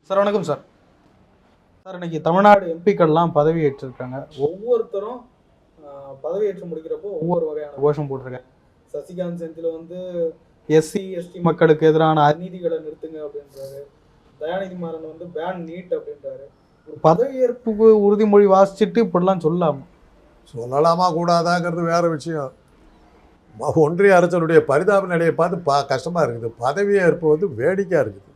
Sir வணக்கம் sir. Sir இன்னைக்கு தமிழ்நாடு எம்பிக்கள்லாம் பதவியேற்றிருக்காங்க. ஒவ்வொருத்தரும் பதவியேற்று முடிக்கிறப்போ ஒவ்வொரு வகையான கோஷம் போட்டிருக்காங்க. சசிகாந்த் செந்தில் வந்து எஸ்சி எஸ்டி மக்களுக்கு எதிரான அநீதிகளை நிறுத்துங்க அப்படின்றாரு. தயாநிதி மாறன் வந்து பேன் நீட் அப்படின்றாரு. ஒரு பதவியேற்பு உறுதிமொழி வாசிச்சுட்டு இப்படிலாம் சொல்லலாமா கூடாதாங்கிறது வேற விஷயம். ஒன்றிய அரசனுடைய பரிதாப நிலையை பார்த்து கஷ்டமாக இருக்குது. பதவியேற்பு வந்து வேடிக்கையாக இருக்குது.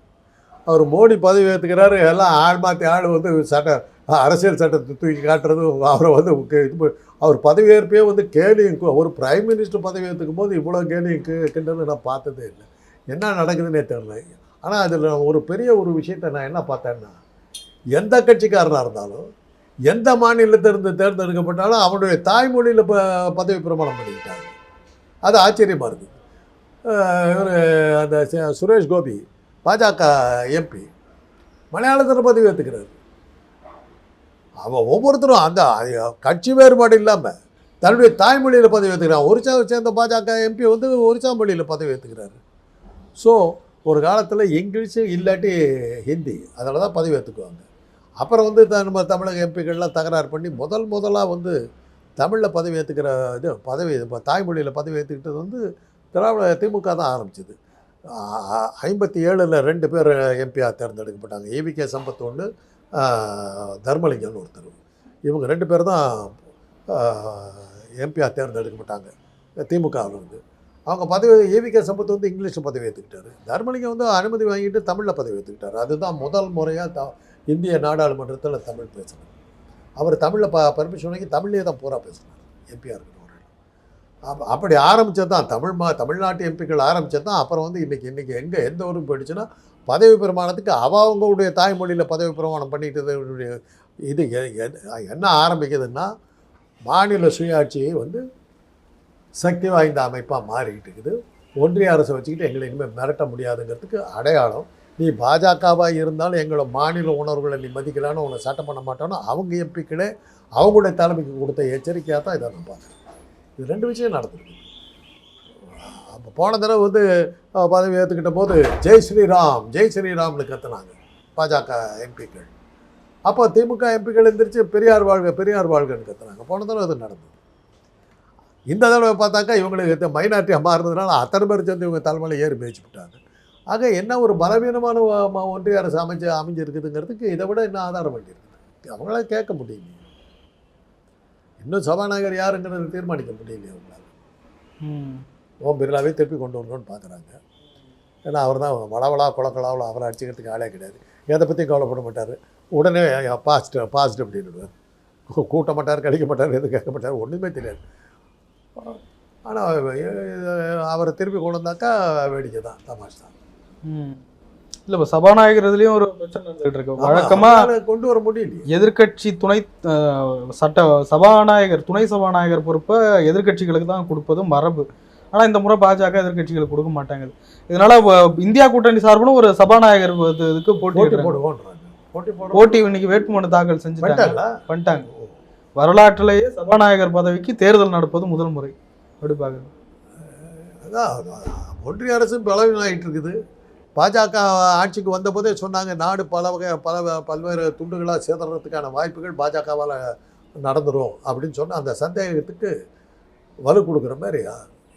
அவர் மோடி பதவி ஏற்றுக்கிறாரு, எல்லாம் ஆள் மாற்றி ஆள் வந்து அரசியல் சட்டத்தை தூக்கி காட்டுறது, அவரை வந்து இது அவர் பதவியேற்பே வந்து கேலியும். ஒரு பிரைம் மினிஸ்டர் பதவி ஏற்றுக்கும் போது இவ்வளோ கேலியும் கிண்டது நான் பார்த்ததே இல்லை. என்ன நடக்குதுன்னே தெரியல. ஆனால் அதில் ஒரு பெரிய ஒரு விஷயத்தை நான் என்ன பார்த்தேன்னா, எந்த கட்சிக்காரனாக இருந்தாலும் எந்த மாநிலத்திலிருந்து தேர்ந்தெடுக்கப்பட்டாலும் அவனுடைய தாய்மொழியில் பதவி பிரமாணம் பண்ணிக்கிட்டாங்க. அது ஆச்சரியமாக இருக்குது. அந்த சுரேஷ் கோபி பாஜக எம்பி மலையாளத்தில் பதவி ஏற்றுக்கிறார். அவன் ஒவ்வொருத்தரும் அந்த கட்சி வேறுபாடு இல்லாமல் தன்னுடைய தாய்மொழியில் பதவி ஏற்றுக்கிறான். ஒரிசாவை சேர்ந்த பாஜக எம்பி வந்து ஒரிசா மொழியில் பதவி ஏற்றுக்கிறாரு. ஸோ ஒரு காலத்தில் இங்கிலீஷு இல்லாட்டி ஹிந்தி அதில் தான் பதவி ஏற்றுக்குவாங்க. அப்புறம் வந்து நம்ம தமிழக எம்பிக்கள்லாம் தகராறு பண்ணி முதலாக வந்து தமிழில் பதவி ஏற்றுக்கிற இது தாய்மொழியில் பதவி ஏற்றுக்கிட்டது வந்து திமுக தான் ஆரம்பிச்சிது. 57ல் 2 பேர் எம்பியாக தேர்ந்தெடுக்கப்பட்டாங்க. ஏவிகே சம்பத் ஒன்று, தர்மலிங்கம்னு ஒருத்தர். இவங்க 2 பேர் தான் எம்பியாக தேர்ந்தெடுக்கப்பட்டாங்க திமுகவிலிருந்து. அவங்க ஏவிகே சம்பத் வந்து இங்கிலீஷில் பதவி ஏற்றுக்கிட்டாரு. தர்மலிங்கம் வந்து அனுமதி வாங்கிட்டு தமிழில் பதவி ஏற்றுக்கிட்டார். அதுதான் முதல் முறையாக இந்திய நாடாளுமன்றத்தில் தமிழ் பேசினார். அவர் தமிழில் பர்மிஷன் வாங்கி தமிழ்லேயே தான் பூரா பேசினார் எம்பியாக இருக்கிற. அப்படி ஆரம்பித்தது தான் தமிழ்நாட்டு எம்பிக்கள் ஆரம்பித்தது தான். அப்புறம் வந்து இன்றைக்கி எந்த ஊருக்கு போயிடுச்சுன்னா பதவி பிரமாணத்துக்கு அவங்களுடைய தாய்மொழியில் பதவி பிரமாணம் பண்ணிட்டு இது என்ன ஆரம்பிக்குதுன்னா, மாநில சுயாட்சியை வந்து சக்தி வாய்ந்த அமைப்பாக மாறிக்கிட்டு இருக்குது. ஒன்றிய அரசை வச்சுக்கிட்டு எங்களை இனிமேல் மிரட்ட முடியாதுங்கிறதுக்கு அடையாளம். நீ பாஜகவாக இருந்தாலும் எங்களோட மாநில உணர்வுகளை நீ மதிக்கலான்னு உன்னை சட்டம் பண்ண மாட்டானோ அவங்க எம்பிக்களே அவங்களுடைய தலைமைக்கு கொடுத்த எச்சரிக்கையாக தான் இதை நான் பார்க்குறேன். இது 2 விஷயம் நடந்துருக்கு. அப்போ போன தடவை வந்து பதவி ஏற்றுக்கிட்ட போது ஜெய் ஸ்ரீராம்னு கற்றுனாங்க பாஜக எம்பிக்கள். அப்போ திமுக எம்பிக்கள் எந்திரிச்சு பெரியார் வாழ்கன்னு கற்றுனாங்க. போன தடவை அது நடந்தது. இந்த தடவை பார்த்தாக்கா இவங்களுக்கு மைனாரிட்டியாக மாறுறதுனால அத்தனை பேர் சேர்ந்து இவங்க தலைமையில் ஏறி பேச்சு விட்டாங்க. ஆக என்ன ஒரு பலவீனமான ஒன்றிய அரசு அமைஞ்சிருக்குதுங்கிறதுக்கு இதை விட என்ன ஆதாரம் வேண்டியிருக்குது? அவங்களால கேட்க முடியல. இன்னும் சபாநாயகர் யாருங்கிறத தீர்மானிக்க முடியலையே அவங்களால. ஓம் பிர்லாவே திருப்பி கொண்டு வரணும்னு பார்க்குறாங்க. ஏன்னா அவர் தான் வளவளா குளக்களாவில் அவரை அடிச்சுக்கிறதுக்கு ஆளே கிடையாது. எதை பற்றியும் கவலைப்பட மாட்டார். உடனே பாசிட்டிவ் அப்படின்னுடுவார். கூட்ட மாட்டார், கழிக்க மாட்டார், எதுவும் கேட்க மாட்டார், ஒன்றுமே தெரியாது. ஆனால் அவரை திருப்பி கொண்டு வந்தாக்கா வேடிக்கை தான், தமாஷ் தான். இல்லை, இப்போ சபாநாயகர் இதுலேயும் ஒரு பிரச்சனை நடந்துகிட்டு இருக்கு. வழக்கமாக கொண்டு வர முடியல. எதிர்கட்சி துணை துணை சபாநாயகர் பொறுப்பை எதிர்கட்சிகளுக்கு தான் கொடுப்பது மரபு. ஆனால் இந்த முறை பாஜக எதிர்கட்சிகளுக்கு கொடுக்க மாட்டாங்குது. இதனால இந்தியா கூட்டணி சார்புன்னு ஒரு சபாநாயகர் இதுக்கு போட்டி இன்னைக்கு வேட்புமனு தாக்கல் பண்ணிட்டாங்க. வரலாற்றிலேயே சபாநாயகர் பதவிக்கு தேர்தல் நடப்பது முதல் முறை. அப்படி பார்க்குறது அதான் ஒன்றிய அரசு பலவீனமாகிட்டு இருக்குது. பாஜக ஆட்சிக்கு வந்தபோதே சொன்னாங்க நாடு பல்வேறு துண்டுகளாக சேதறதுக்கான வாய்ப்புகள் பாஜகவால் நடந்துடும் அப்படின்னு சொன்னால் அந்த சந்தேகத்துக்கு வலு கொடுக்குற மாதிரி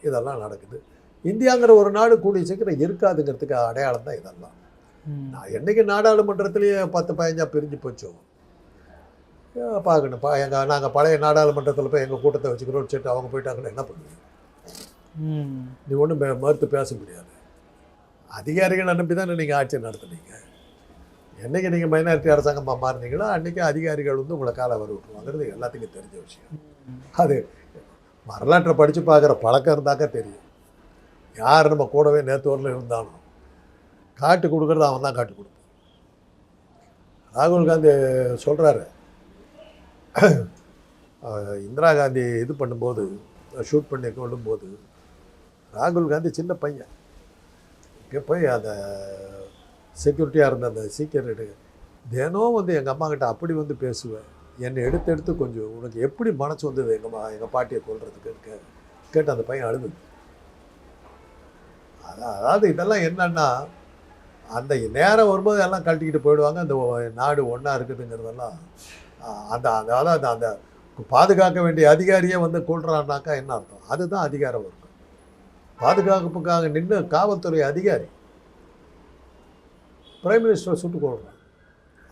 இதெல்லாம் நடக்குது. இந்தியாங்கிற ஒரு நாடு கூடிய சீக்கிரம் இருக்காதுங்கிறதுக்கு அடையாளம் தான் இதெல்லாம். நான் என்றைக்கு நாடாளுமன்றத்திலேயே 10-15 பிரிஞ்சு போச்சோம் பார்க்கணும். நாங்கள் பழைய நாடாளுமன்றத்தில் போய் எங்கள் கூட்டத்தை வச்சுக்கிறோம் சொல்லிட்டு அவங்க போயிட்டாங்கன்னு என்ன பண்ணுவீங்க? நீ ஒன்றும் மறுத்து பேச முடியாது. அதிகாரிகளை நம்பி தானே நீங்கள் ஆட்சி நடத்துனீங்க. என்றைக்கு நீங்கள் மைனாரிட்டி அரசாங்கமாக மாறினீங்களோ அன்றைக்கி அதிகாரிகள் வந்து உங்களை காலை வர விட்டுருவாங்கிறது எல்லாத்துக்கும் தெரிஞ்ச விஷயம். அது வரலாற்றை படித்து பார்க்குற பழக்கம் இருந்தாக்கா தெரியும். யார் நம்ம கூடவே நேற்று வரல இருந்தாலும் காட்டு கொடுக்குறது அவன் தான் காட்டு கொடுப்பான். ராகுல் காந்தி சொல்கிறாரு, இந்திரா காந்தி இது பண்ணும்போது ஷூட் பண்ணி கொள்ளும்போது ராகுல் காந்தி சின்ன பையன் இங்கே போய் அந்த செக்யூரிட்டியாக இருந்த அந்த சீக்கிரட்டு தினம் வந்து எங்கள் அம்மாக்கிட்ட அப்படி வந்து பேசுவேன். என்னை எடுத்து கொஞ்சம் உனக்கு எப்படி மனசு வந்தது எங்கள் பாட்டியை கொள்றதுக்கு கேட்டு அந்த பையன் அழுது. அதாவது இதெல்லாம் என்னன்னா அந்த நேரம் வரும்போது எல்லாம் கழட்டிக்கிட்டு போயிடுவாங்க. அந்த நாடு ஒன்றா இருக்குதுங்கிறதெல்லாம் அந்த அதாவது அந்த பாதுகாக்க வேண்டிய அதிகாரியே வந்து கொள்றான்னாக்கா என்ன அர்த்தம்? அதுதான் அதிகாரம் இருக்கும். பாதுகாப்புக்காக நின்று காவல்துறை அதிகாரி பிரைம் மினிஸ்டரை சுட்டுக் கொள்றாங்க.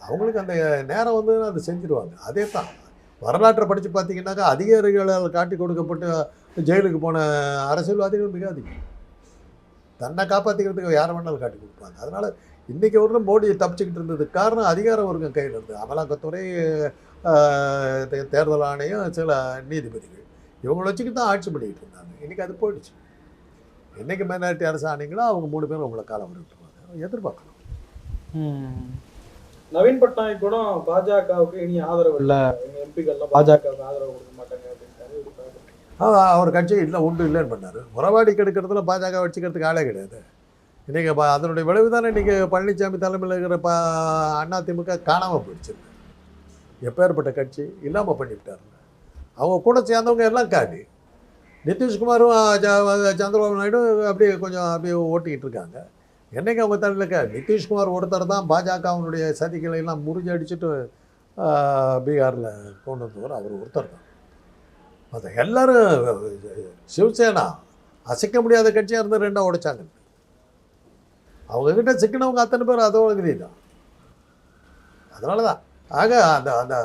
அவங்களுக்கு அந்த நேரம் வந்து அதை செஞ்சுருவாங்க. அதே தான் வரலாற்றை படித்து பார்த்தீங்கன்னாக்கா அதிகாரிகளால் காட்டி கொடுக்கப்பட்டு ஜெயிலுக்கு போன அரசியல்வாதிகள் மிக அதிகம். தன்னை காப்பாற்றிக்கிறதுக்கு யாரை வேணாலும் காட்டி கொடுப்பாங்க. அதனால் இன்றைக்கி ஒரு மோடியை தப்பிச்சுக்கிட்டு இருந்ததுக்கு காரணம் அதிகார வர்க்கம் கையில் இருந்தது. அமலாக்கத்துறை, தேர்தல் ஆணையம், சில நீதிபதிகள் இவங்களை வச்சுக்கிட்டு தான் ஆட்சி பண்ணிக்கிட்டு இருந்தாங்க. இன்றைக்கி அது போயிடுச்சு. என்றைக்கு மைனாரிட்டி அரசு ஆணைங்களோ அவங்க 3 பேரும் உங்களை காலம் விட்டுருவாங்க. எதிர்பார்க்கலாம். நவீன் பட்நாயக் கூட பாஜகவுக்கு இனி ஆதரவு இல்லை, எங்கள் எம்பிக்கள்லாம் பாஜகவுக்கு ஆதரவு கொடுக்க மாட்டாங்க அப்படின்ட்டாரு. அவர் கட்சி இல்லை உண்டு இல்லைன்னு பண்ணார். முறவாடி கெடுக்கிறதுல பாஜக வச்சுக்கிறதுக்கு ஆளே கிடையாது. இன்றைக்கி அதனுடைய விளைவு தானே இன்றைக்கி பழனிசாமி தலைமையில் இருக்கிற அதிமுக காணாமல் போயிடுச்சு. எப்பேற்பட்ட கட்சி இல்லாமல் பண்ணிவிட்டாருங்க. அவங்க கூட சேர்ந்தவங்க எல்லாம் காட்டி நிதிஷ்குமாரும் சந்திரபாபு நாயுடு அப்படியே கொஞ்சம் அப்படியே ஓட்டிக்கிட்டு இருக்காங்க. என்றைக்கு அவங்க தலையில் நிதிஷ்குமார் ஒருத்தர் தான் பாஜகவினுடைய சதிகளை எல்லாம் முறிஞ்சு அடிச்சுட்டு பீகாரில் கொண்டு வந்தவர் அவர் ஒருத்தர் தான். மற்ற எல்லோரும் சிவசேனா அசைக்க முடியாத கட்சியாக இருந்து 2 உடைச்சாங்க. அவங்கக்கிட்ட சிக்கினவங்க அத்தனை பேர் அதோட கதி தான். அதனால தான் ஆக அந்த அந்த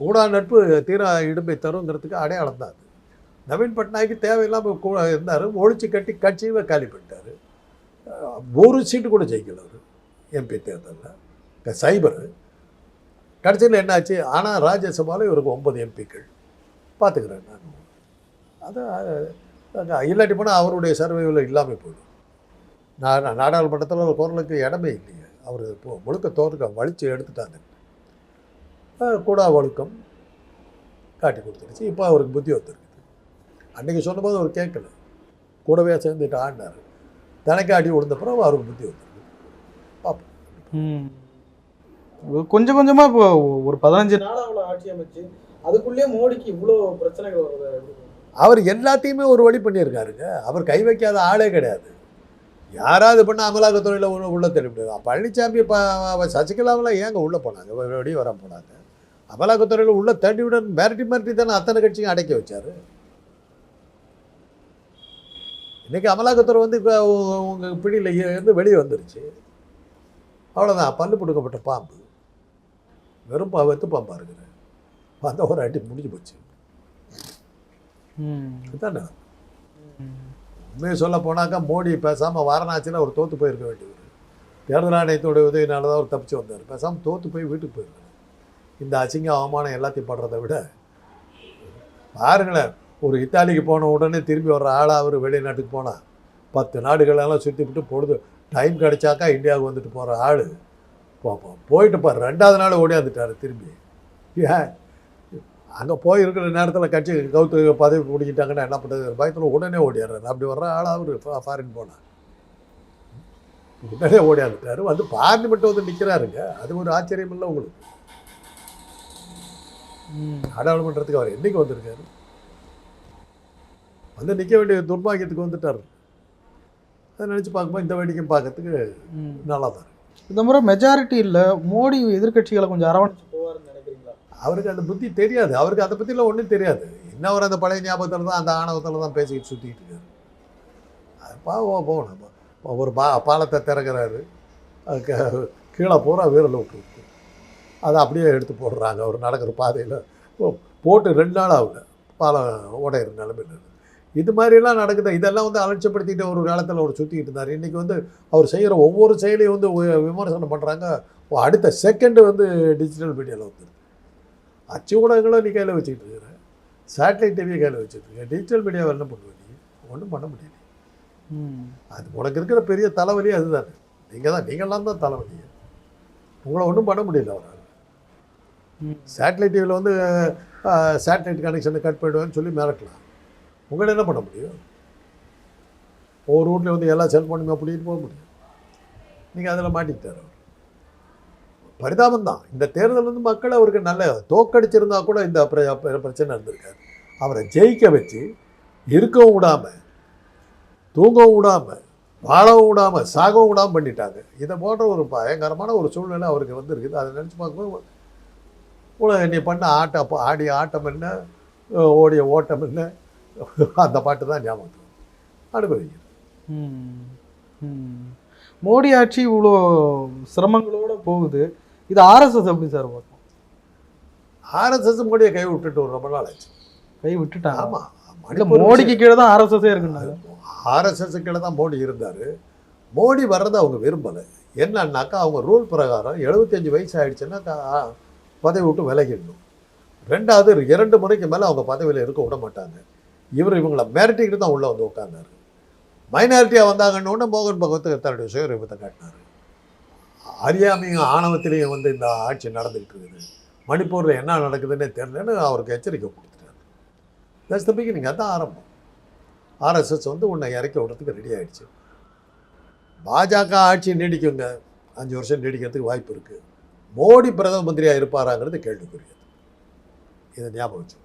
கூடா நட்பு தீரா இடும்பை தருங்கிறதுக்கு அடையாளம் தான் அது. நவீன் பட்நாயக்கு தேவையில்லாமல் கூட இருந்தார். ஒழிச்சு கட்டி கட்சியை காலி பண்ணிட்டார். ஒரு சீட்டு கூட ஜெயிக்கல அவர் எம்பி தேர்தலில். சைபர் கடைசியில் என்னாச்சு? ஆனால் ராஜ்யசபாவில் இவருக்கு 9 எம்பிக்கள் பார்த்துக்கிறேன் நான். அது இல்லாட்டி போனால் அவருடைய சர்வைவில் இல்லாமல் போயிடும். நாடாளுமன்றத்தில் ஒரு குரலுக்கு இடமே இல்லையே. அவர் இப்போ முழுக்க தோற்க வலிச்சு எடுத்துட்டாங்க. கூட ஒழுக்கம் காட்டி கொடுத்துருச்சு. இப்போ அவருக்கு புத்தி வந்துருக்குது. அன்றைக்கி சொன்னபோது அவர் கேட்கல, கூடவே சேர்ந்துட்டு ஆடினார். தனக்கு அடி விழுந்தப்புறம் அவருக்கு புத்தி வந்துருக்கு. பார்ப்போம். கொஞ்சம் கொஞ்சமாக இப்போ ஒரு 15 நாள் அவ்வளோ ஆட்சி அமைச்சு அதுக்குள்ளேயே மோடிக்கு இவ்வளோ பிரச்சனைகள் வருது. அவர் எல்லாத்தையுமே ஒரு வழி பண்ணியிருக்காருங்க. அவர் கை வைக்காத ஆளே கிடையாது. யாராவது பண்ண அமலாக்கத்துறையில் உள்ளே தெரிய முடியாது. பழனிசாமி சசிகலாவில் ஏங்க உள்ளே போனாங்க, வெளியே வர போனாங்க. அமலாக்கத்துறையில் உள்ள தண்டியுடன் மிரட்டி தானே அத்தனை கட்சியும் அடக்கி வச்சார். இன்றைக்கி அமலாக்கத்துறை வந்து இப்போ உங்கள் பிடியில் இருந்து வெளியே வந்துருச்சு. அவ்வளோதான், பல்லு பிடுக்கப்பட்ட பாம்பு. வெறும் வெத்து பாம்பாக இருக்கிற அந்த ஒரு அடி முடிஞ்சு போச்சு. இதுதானே உண்மையை சொல்ல போனாக்கா மோடி பேசாமல் வாரணாசியில் அவர் தோற்று போயிருக்க வேண்டியவர். தேர்தல் ஆணையத்தோடைய உதவினால தான் அவர் தப்பிச்சு வந்தார். பேசாமல் தோற்று போய் வீட்டுக்கு போயிருக்காரு. இந்த அசிங்க அவமானம் எல்லாத்தையும் படுறதை விட பாருங்களேன், ஒரு இத்தாலிக்கு போன உடனே திரும்பி வர்ற ஆளாக அவர் வெளிநாட்டுக்கு போனால் 10 நாடுகளெல்லாம் சுற்றி விட்டு பொழுது டைம் கிடைச்சாக்கா இந்தியாவுக்கு வந்துட்டு போகிற ஆள் போயிட்டு பாரு 2வது நாள் ஓடியாந்துட்டார் திரும்பி. ஏன் அங்கே போயிருக்கிற நேரத்தில் கட்சி கவுத்து பதவி பிடிக்கிட்டாங்கன்னா என்ன பண்ணுறது பயத்தில் உடனே ஓடிடுறாரு. அப்படி வர்ற ஆளாக அவர் ஃபாரின் போனார். உடனே ஓடியாந்துட்டார். வந்து பார்லிமெண்ட் வந்து நிற்கிறாருங்க. அது ஒரு ஆச்சரியம் இல்லை உங்களுக்கு? நாடாளுமன்றத்துக்கு அவர் என்றைக்கு வந்திருக்காரு? வந்து நிற்க வேண்டிய துர்பாகியத்துக்கு வந்துட்டார். அதை நினச்சி பார்க்கும்போது இந்த வேடிக்கையும் பார்க்கறதுக்கு நல்லா தான். இந்த முறை மெஜாரிட்டி இல்லை, மோடி எதிர்கட்சிகளை கொஞ்சம் அரவணைச்சு போவார்னு நினைக்கிறீங்களா? அவருக்கு அந்த புத்தி தெரியாது. அவருக்கு அதை பற்றிலாம் ஒன்றும் தெரியாது. இன்னும் அவர் அந்த பழைய ஞாபகத்தில் தான் அந்த ஆணவத்தில் தான் பேசிக்கிட்டு சுற்றிக்கிட்டு இருக்காரு. அது போகணும். ஒரு பாலத்தை திறக்கிறாரு, கீழே பூரா வீரல் விட்டுருக்கு. அதை அப்படியே எடுத்து போடுறாங்க. அவர் நடக்கிற பாதையில் போட்டு 2 நாள் ஆகல, பாலம் உடையிற நிலைமையில். இது மாதிரிலாம் நடக்குது. இதெல்லாம் வந்து அலட்சியப்படுத்திட்டு ஒரு காலத்தில் அவர் சுற்றிக்கிட்டு இருந்தார். இன்றைக்கி வந்து அவர் செய்கிற ஒவ்வொரு செயலையும் வந்து விமர்சனம் பண்ணுறாங்க. அடுத்த செகண்டு வந்து டிஜிட்டல் மீடியாவில் வந்துருக்கு. அச்சு ஊடகங்களும் நீ கையில் வச்சுக்கிட்டு இருக்கிற, சேட்டலைட் டிவியை கையில் வச்சுட்டு இருக்க, டிஜிட்டல் மீடியாவை என்ன பண்ணுவேன்? நீ ஒன்றும் பண்ண முடியல. அது உனக்கு இருக்கிற பெரிய தலைவலி அதுதானே. நீங்கள்லாம் தான் தலைவலி. உங்களை ஒன்றும் பண்ண முடியல அவரால். சேட்டலைட் டிவியில் வந்து சேட்டலைட் கனெக்ஷனை கட் பண்ணிடுவேன்னு சொல்லி மிரட்டலாம். உங்களை என்ன பண்ண முடியும்? ஒவ்வொரு வீட்லேயும் வந்து எல்லா செல்ஃபோனுமே அப்படின்ட்டு போக முடியும். நீங்கள் அதில் மாட்டிக்கிட்டார். அவர் பரிதாபம் தான். இந்த தேர்தல் வந்து மக்கள் அவருக்கு நல்ல தோக்கடிச்சிருந்தா கூட இந்த பிரச்சனை இருந்திருக்காரு. அவரை ஜெயிக்க வச்சு இருக்கவும் விடாமல், தூங்கவும் விடாமல், வாழவும் விடாமல் சாகவும் விடாமல் பண்ணிட்டாங்க. இதை போன்ற ஒரு பயங்கரமான ஒரு சூழ்நிலை அவருக்கு வந்துருக்குது. அதை நினச்சி பார்க்கும்போது நீ பண்ண ஆடிய ஆட்டம் என்ன, ஓடிய ஓட்டம் என்ன, அந்த பாட்டு தான் ஞாபகம் அனுபவிக்கிறது. மோடி ஆட்சி இவ்வளோ சிரமங்களோட போகுது, இது ஆர்எஸ்எஸ் எப்படி சார் பார்க்கும்? ஆர்எஸ்எஸ் மோடியை கை விட்டுட்டு ஒரு ரொம்ப நாள் ஆச்சு. கை விட்டுட்டாங்க. ஆமாம், மோடிக்கு கீழே தான் ஆர்எஸ்எஸ்ஸே இருக்குன்னாங்க. ஆர்எஸ்எஸ் கீழே தான் மோடி இருந்தார். மோடி வர்றதை அவங்க விரும்பலை. என்னன்னாக்கா அவங்க ரூல் பிரகாரம் 75 வயசு ஆகிடுச்சுன்னா பதவி விட்டு விலகிடணும். ரெண்டாவது 2 முறைக்கு மேலே அவங்க பதவியில் இருக்க விட மாட்டாங்க. இவங்களை மிரட்டிக்கிட்டு தான் உள்ளே வந்து உட்கார்ந்தாரு. மைனாரிட்டியாக வந்தாங்கன்னு மோகன் பகவத் தன்னுடைய சுயரூபத்தை காட்டினார். அறியாமையும் ஆணவத்திலையும் வந்து இந்த ஆட்சி நடந்துக்கிட்டு இருக்குது, மணிப்பூரில் என்ன நடக்குதுன்னே தெரியலன்னு அவருக்கு எச்சரிக்கை கொடுத்துட்டாரு. That's the beginning. அதுதான் ஆரம்பம். ஆர்எஸ்எஸ் வந்து உன்னை இறக்கி விடுறதுக்கு ரெடி ஆகிடுச்சு. பாஜக ஆட்சி நீடிக்குங்க, 5 வருஷம் நீடிக்கிறதுக்கு வாய்ப்பு இருக்குது. மோடி பிரதம மந்திரியாக இருப்பாராங்கிறது கேள்விக்குரியது. இதை ஞாபகம் வச்சு.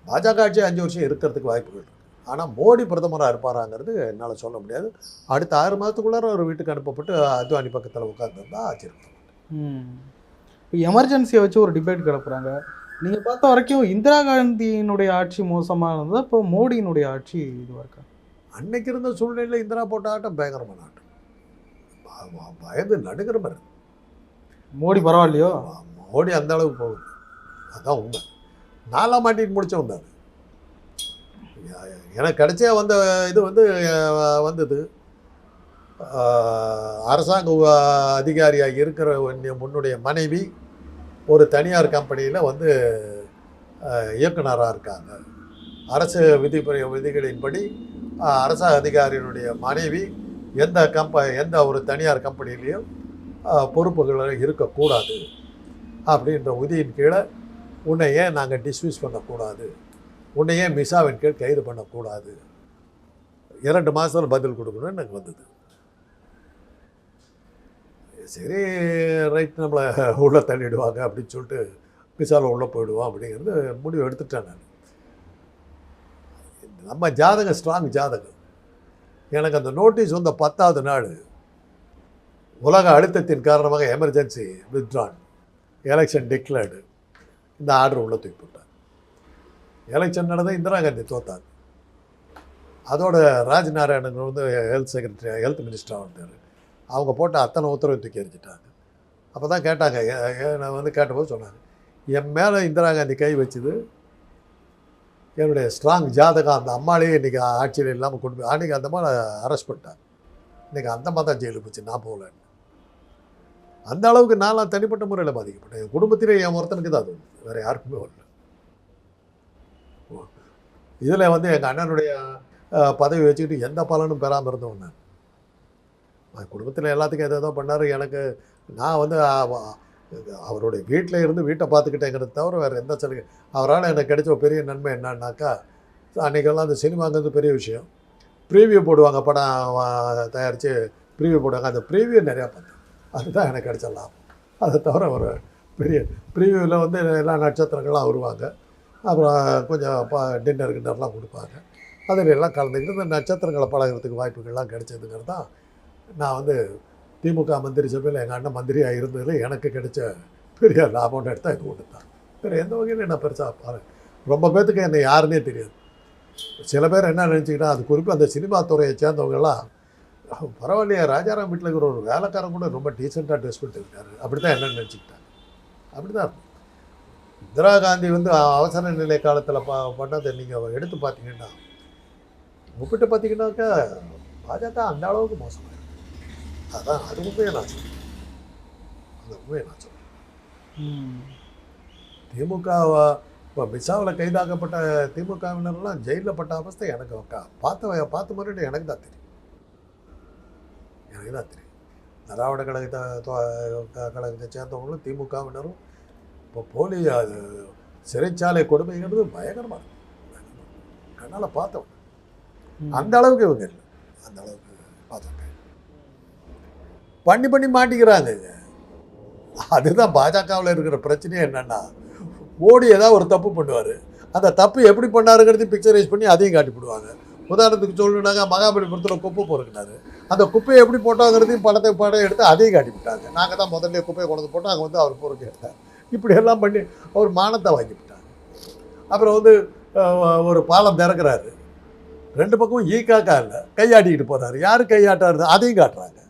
பாஜக ஆட்சி 5 வருஷம் இருக்கிறதுக்கு வாய்ப்புகள் இருக்குது. ஆனால் மோடி பிரதமராக இருப்பாராங்கிறது என்னால் சொல்ல முடியாது. அடுத்த 6 மாதத்துக்குள்ளார ஒரு வீட்டுக்கு அனுப்பப்பட்டு அத்வானி பக்கத்தில் உட்காந்துருந்தா ஆட்சி இருக்கும். இப்போ எமர்ஜென்சியை வச்சு ஒரு டிபேட் கிளப்புறாங்க. நீங்கள் பார்த்த வரைக்கும் இந்திரா காந்தியினுடைய ஆட்சி மோசமாக இருந்தது, இப்போ மோடியினுடைய ஆட்சி இதுவாக இருக்கா? அன்னைக்கு இருந்த சூழ்நிலையில் இந்திரா போட்ட ஆட்டம் பயங்கரமான ஆட்டம். பயந்து நடுக்கிற மாதிரி. மோடி பரவாயில்லையோ? மோடி அந்த அளவுக்கு போகுது, அதுதான் உண்மை. 4ஆம் மாட்டிட்டு முடிச்ச வந்தார். எனக்கு கிடைச்சே வந்த இது வந்து வந்தது. அரசாங்க அதிகாரியாக இருக்கிற முன்னுடைய மனைவி ஒரு தனியார் கம்பெனியில் வந்து இயக்குனராக இருக்காங்க. அரசு விதிகளின்படி அரசாங்க அதிகாரியினுடைய மனைவி எந்த ஒரு தனியார் கம்பெனிலையும் பொறுப்புகள் இருக்கக்கூடாது அப்படின்ற விதியின் கீழே உன்னை ஏன் நாங்கள் டிஸ்மிஸ் பண்ணக்கூடாது, உன்னை ஏன் மிசாவின் கீழ் கைது பண்ணக்கூடாது, 2 மாதத்தில் பதில் கொடுக்கணும்னு எனக்கு வந்தது. சரி ரைட், நம்மளை உள்ளே தள்ளிடுவாங்க அப்படின்னு சொல்லிட்டு மிசாவில் உள்ளே போயிடுவோம் அப்படிங்கிறது முடிவு எடுத்துட்டேன் நான். நம்ம ஜாதகம் ஸ்ட்ராங் ஜாதகம். எனக்கு அந்த நோட்டீஸ் வந்த 10வது நாள் உலக அழுத்தத்தின் காரணமாக எமர்ஜென்சி வித்ட்ரான், எலெக்ஷன் டிக்ளேர்டு, இந்த ஆர்டர் உள்ள தூக்கி போட்டார். எலெக்ஷன் நடந்தால் இந்திரா காந்தி தோத்தார். அதோட ராஜ்நாராயணன் வந்து ஹெல்த் மினிஸ்டராக வந்தார். அவங்க போட்ட அத்தனை உத்தரவை தூக்கி எறிஞ்சிட்டாங்க. அப்போ தான் கேட்டாங்க, நான் வந்து கேட்டபோது சொன்னாங்க, என் மேலே இந்திரா காந்தி கை வச்சுது என்னுடைய ஸ்ட்ராங் ஜாதகம். அந்த அம்மாலேயே இன்றைக்கி ஆட்சியில் இல்லாமல் கொண்டு போய் அன்றைக்கி அந்த அம்மா அரெஸ்ட் பண்ணிட்டாங்க. இன்றைக்கி அந்த அம்மா தான் ஜெயிலுக்கு போச்சு, நான் போகலன்னு. அந்த அளவுக்கு நான்லாம் தனிப்பட்ட முறையில் பாதிக்கப்பட்டேன். என் குடும்பத்திலே என் ஒருத்தனுக்கு தான் அது வேறு யாருக்குமே வரல. இதில் வந்து எங்கள் அண்ணனுடைய பதவி வச்சுக்கிட்டு எந்த பலனும் பெறாமல் இருந்தவன் நான். குடும்பத்தில் எல்லாத்துக்கும் எதோ பண்ணார். எனக்கு நான் வந்து அவருடைய வீட்டில் இருந்து வீட்டை பார்த்துக்கிட்டேங்கிறது தவிர வேறு எந்த சலுகை. அவரால் எனக்கு கிடைச்ச பெரிய நன்மை என்னன்னாக்கா, அன்றைக்கெல்லாம் அந்த சினிமாங்கிறது பெரிய விஷயம். ப்ரீவியூ போடுவாங்க, படம் தயாரித்து ப்ரீவியூ போடுவாங்க. அந்த ப்ரீவியூ நிறையா பார்த்தேன். அதுதான் எனக்கு கிடைச்ச லாபம். அதை தவிர ஒரு பெரிய ப்ரீவியூவில் வந்து எல்லா நட்சத்திரங்கள்லாம் வருவாங்க. அப்புறம் கொஞ்சம் டின்னர் கின்னர்லாம் கொடுப்பாங்க. அதில் எல்லாம் கலந்துக்கிட்டு இந்த நட்சத்திரங்களை பழகிறதுக்கு வாய்ப்புகள்லாம் கிடைச்சதுங்கிறது தான் நான் வந்து திமுக மந்திரி சபையில் எங்கள் அண்ணன் மந்திரியாக இருந்ததில் எனக்கு கிடைச்ச பெரிய லாபம்னு எடுத்தால் இது ஒன்று தான். வேறு எந்த வகையில் என்ன பெருசாக பாரு. ரொம்ப பேர்த்துக்கு என்னை யாருன்னே தெரியாது. சில பேர் என்ன நினச்சிக்கிட்டா, அது குறிப்பாக அந்த சினிமா துறையை சேர்ந்தவங்கெல்லாம் பரவாயில்லையா, ராஜாராம் வீட்டில் இருக்கிற ஒரு வேலைக்காரன் கூட ரொம்ப டீசெண்டாக ட்ரெஸ் பண்ணிட்டு இருக்காரு, அப்படி தான் என்ன நினச்சிக்கிட்டாங்க. அப்படி தான் இருக்கும். இந்திரா காந்தி வந்து அவசர நிலை காலத்தில் பண்ணதை நீங்கள் எடுத்து பார்த்தீங்கன்னா, ஒப்பிட்டு பார்த்தீங்கன்னாக்கா பாஜக அந்த அளவுக்கு மோசமாக. அதான் அது உண்மையை நான் சொல்கிறேன். அந்த உண்மையை நான் சொல்கிறேன். திமுக இப்போ மிசாவில் கைதாக்கப்பட்ட திமுகவினரெல்லாம் ஜெயிலில் பட்ட அவஸ்தை எனக்கு பார்த்த முறையில் எனக்கு தான் தெரியும். திராவிட கழகத்தை சேர்ந்தவங்களும் திமுகவினரும் இப்போ போலி சிறைச்சாலை கொடுமைங்கிறது பயங்கரமாக இருக்கும். கண்ணால் பார்த்தவங்க அந்த அளவுக்கு இவங்க இல்லை, அந்த அளவுக்கு பார்த்தவங்க பண்ணி மாட்டிக்கிறாங்க. அதுதான் பாஜகவில் இருக்கிற பிரச்சனையே. என்னென்னா, மோடி ஏதாவது ஒரு தப்பு பண்ணுவார், அந்த தப்பு எப்படி பண்ணாருங்கிறது பிக்சரைஸ் பண்ணி அதையும் காட்டிவிடுவாங்க. உதாரணத்துக்கு சொல்லணுன்னாங்க, மகாபலிபுரத்தில் குப்பை பொறுக்கினாரு. அந்த குப்பையை எப்படி போட்டாங்கிறதையும் படம் எடுத்து அதையும் காட்டிவிட்டாங்க. நாங்கள் தான் முதல்ல குப்பையை கொண்டு போட்டோம், அங்கே வந்து அவர் பொறுக்கி எடுத்தார். இப்படியெல்லாம் பண்ணி அவர் மானத்தை வாங்கிவிட்டாங்க. அப்புறம் வந்து ஒரு பாலம் திறக்கிறாரு, 2 பக்கமும் ஈக்காக்கா இல்லை, கையாட்டிக்கிட்டு போகிறாரு. யார் கையாட்டாரு அதையும் காட்டுறாங்க.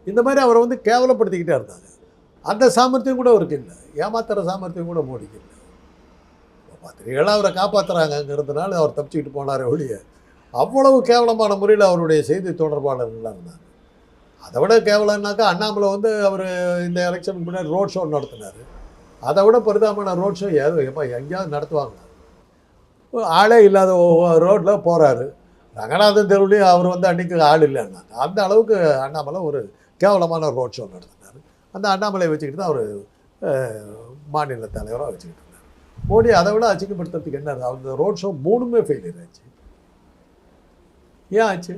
இந்த மாதிரி அவரை வந்து கேவலப்படுத்திக்கிட்டே இருந்தாங்க. அந்த சாமர்த்தியம் கூட அவருக்கு இல்லை, ஏமாத்துற சாமர்த்தியம் கூட மோடிக்கு இல்லை. பத்திரிகைகளாக அவரை காப்பாற்றுறாங்கங்கிறதுனால அவர் தப்பிச்சுக்கிட்டு போனாரே ஒழிய, அவ்வளவு கேவலமான முறையில் அவருடைய செய்தி தொடர்பாளர்கள்லாம் இருந்தாங்க. அதை விட கேவலம்னாக்கா அண்ணாமலை வந்து அவர் இந்த எலெக்ஷனுக்கு முன்னாடி ரோட் ஷோ நடத்தினார். அதை விட பரிதாபமான ரோட் ஷோ எப்போ எங்கேயாவது நடத்துவாங்க? ஆளே இல்லாத ரோட்டில் போகிறாரு. ரங்கநாதன் தெருவுலேயும் அவர் வந்து அன்றைக்கி ஆள் இல்லைன்னாங்க. அந்த அளவுக்கு அண்ணாமலை ஒரு கேவலமான ரோட் ஷோ நடத்தினார். அந்த அண்ணாமலையை வச்சுக்கிட்டு தான் அவர் மாநில தலைவராக வச்சுக்கிட்டு இருந்தார். மோடி அதை விட அச்சிக்கப்படுத்துறதுக்கு என்ன? அந்த ரோட் ஷோ 3மே ஃபெயிலியர் ஆச்சு. ஏன் ஆச்சு?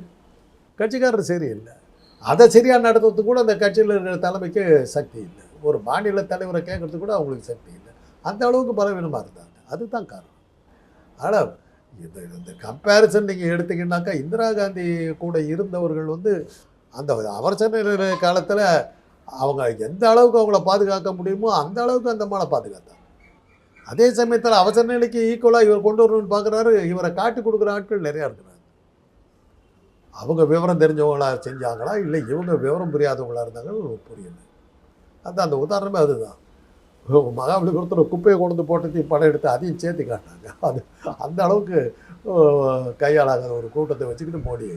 கட்சிக்காரர் சரியில்லை. அதை சரியாக நடத்துறதுக்கு கூட அந்த கட்சியில் இருக்கிற தலைமைக்கு சக்தி இல்லை. ஒரு மாநில தலைவரை கேட்கறதுக்கு கூட அவங்களுக்கு சக்தி இல்லை. அந்த அளவுக்கு பலவீனமாக இருந்தாங்க. அதுதான் காரணம். ஆனால் இந்த கம்பேரிசன் நீங்கள் எடுத்தீங்கன்னாக்கா, இந்திரா காந்தி கூட இருந்தவர்கள் வந்து அந்த அவசர நிலை காலத்தில் அவங்க எந்த அளவுக்கு அவங்கள பாதுகாக்க முடியுமோ அந்த அளவுக்கு அந்த அம்மாவை பாதுகாத்தாங்க. அதே சமயத்தில் அவசர நிலைக்கு ஈக்குவலாக இவர் கொண்டு வரணும்னு பார்க்குறாரு. இவரை காட்டி கொடுக்குற ஆட்கள் நிறையா இருக்கிறாங்க. அவங்க விவரம் தெரிஞ்சவங்களா செஞ்சாங்களா, இல்லை இவங்க விவரம் புரியாதவங்களா இருந்தாங்கன்னு புரியல. அந்த உதாரணமே அதுதான். மகாபலிபுரத்தில் குப்பையை கொண்டு போட்டதையும் படம் எடுத்து அதையும் சேர்த்து காட்டினாங்க. அது அந்த அளவுக்கு கையாளாகிற ஒரு கூட்டத்தை வச்சுக்கிட்டு மோடி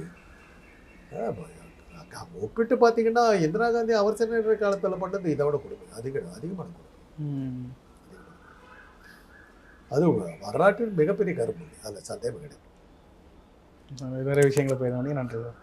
ஒப்பிட்டு பார்த்தீங்கன்னா, இந்திரா காந்தி அவசர நிலை காலத்தில் பண்ணது இதை விட கொடுமை அதிகமான கொடுமை. அது வரலாற்றில் மிகப்பெரிய கருப்பு, அதில் சந்தேகம் கிடையாது. வேறு விஷயங்களை போயிருந்தோம். நன்றி சார்.